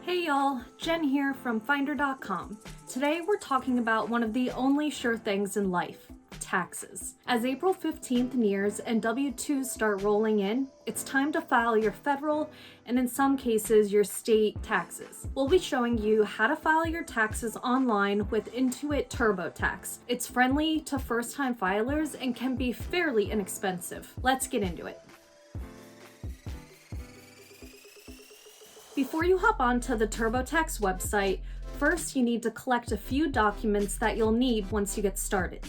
Hey y'all, Jen here from Finder.com. Today we're talking about one of the only sure things in life, taxes. As April 15th nears and W-2s start rolling in, it's time to file your federal and in some cases your state taxes. We'll be showing you how to file your taxes online with Intuit TurboTax. It's friendly to first-time filers and can be fairly inexpensive. Let's get into it. Before you hop onto the TurboTax website, first you need to collect a few documents that you'll need once you get started.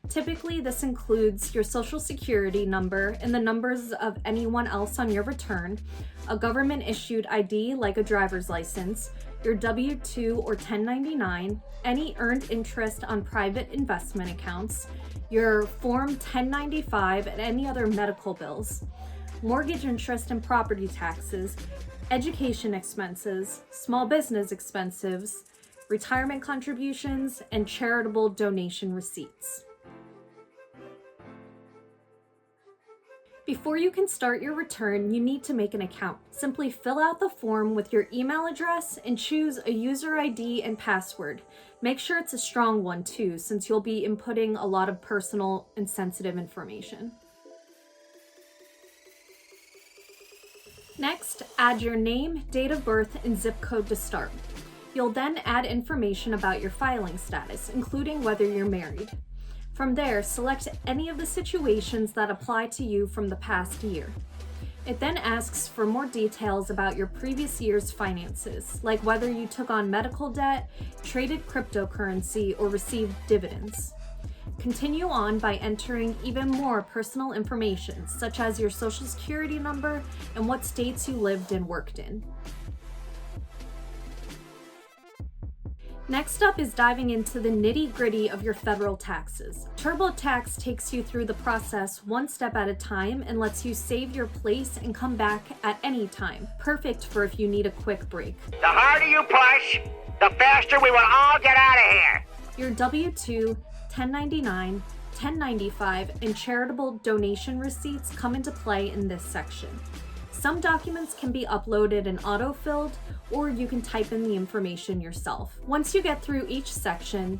Typically, this includes your social security number and the numbers of anyone else on your return, a government-issued ID like a driver's license, your W-2 or 1099, any earned interest on private investment accounts, your Form 1095 and any other medical bills, mortgage interest and property taxes, education expenses, small business expenses, retirement contributions, and charitable donation receipts. Before you can start your return, you need to make an account. Simply fill out the form with your email address and choose a user ID and password. Make sure it's a strong one too, since you'll be inputting a lot of personal and sensitive information. Next, add your name, date of birth, and zip code to start. You'll then add information about your filing status, including whether you're married. From there, select any of the situations that apply to you from the past year. It then asks for more details about your previous year's finances, like whether you took on medical debt, traded cryptocurrency, or received dividends. Continue on by entering even more personal information, such as your social security number and what states you lived and worked in. Next up is diving into the nitty-gritty of your federal taxes. TurboTax takes you through the process one step at a time and lets you save your place and come back at any time. Perfect for if you need a quick break. The harder you push, the faster we will all get out of here. Your W-2, 1099, 1095, and charitable donation receipts come into play in this section. Some documents can be uploaded and auto-filled, or you can type in the information yourself. Once you get through each section,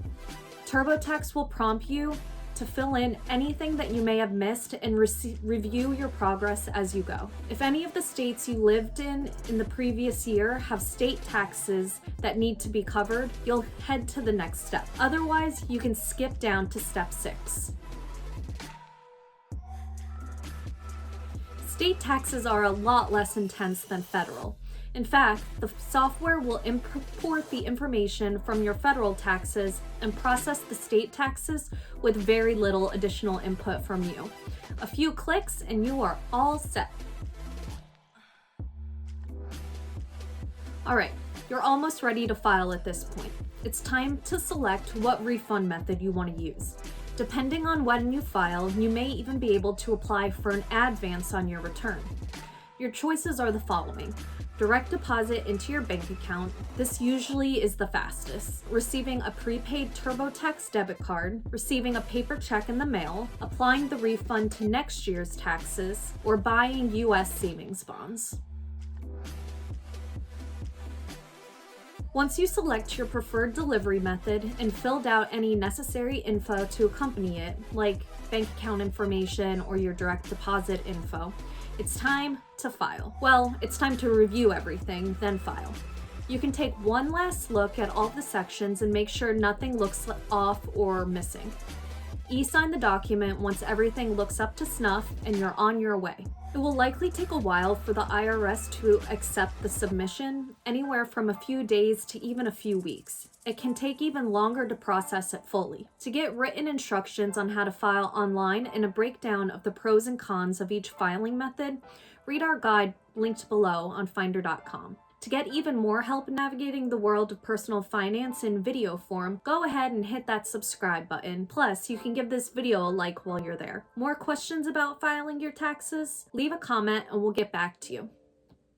TurboTax will prompt you to fill in anything that you may have missed and review your progress as you go. If any of the states you lived in the previous year have state taxes that need to be covered, you'll head to the next step. Otherwise, you can skip down to step 6. State taxes are a lot less intense than federal. In fact, the software will import the information from your federal taxes and process the state taxes with very little additional input from you. A few clicks and you are all set. All right, you're almost ready to file at this point. It's time to select what refund method you want to use. Depending on when you file, you may even be able to apply for an advance on your return. Your choices are the following. Direct deposit into your bank account. This usually is the fastest. Receiving a prepaid TurboTax debit card, receiving a paper check in the mail, applying the refund to next year's taxes, or buying U.S. savings bonds. Once you select your preferred delivery method and filled out any necessary info to accompany it, like bank account information or your direct deposit info, it's time to file. Well, it's time to review everything, then file. You can take one last look at all the sections and make sure nothing looks off or missing. E-sign the document once everything looks up to snuff and you're on your way. It will likely take a while for the IRS to accept the submission, anywhere from a few days to even a few weeks. It can take even longer to process it fully. To get written instructions on how to file online and a breakdown of the pros and cons of each filing method, read our guide linked below on Finder.com. To get even more help navigating the world of personal finance in video form, go ahead and hit that subscribe button. Plus, you can give this video a like while you're there. More questions about filing your taxes? Leave a comment and we'll get back to you.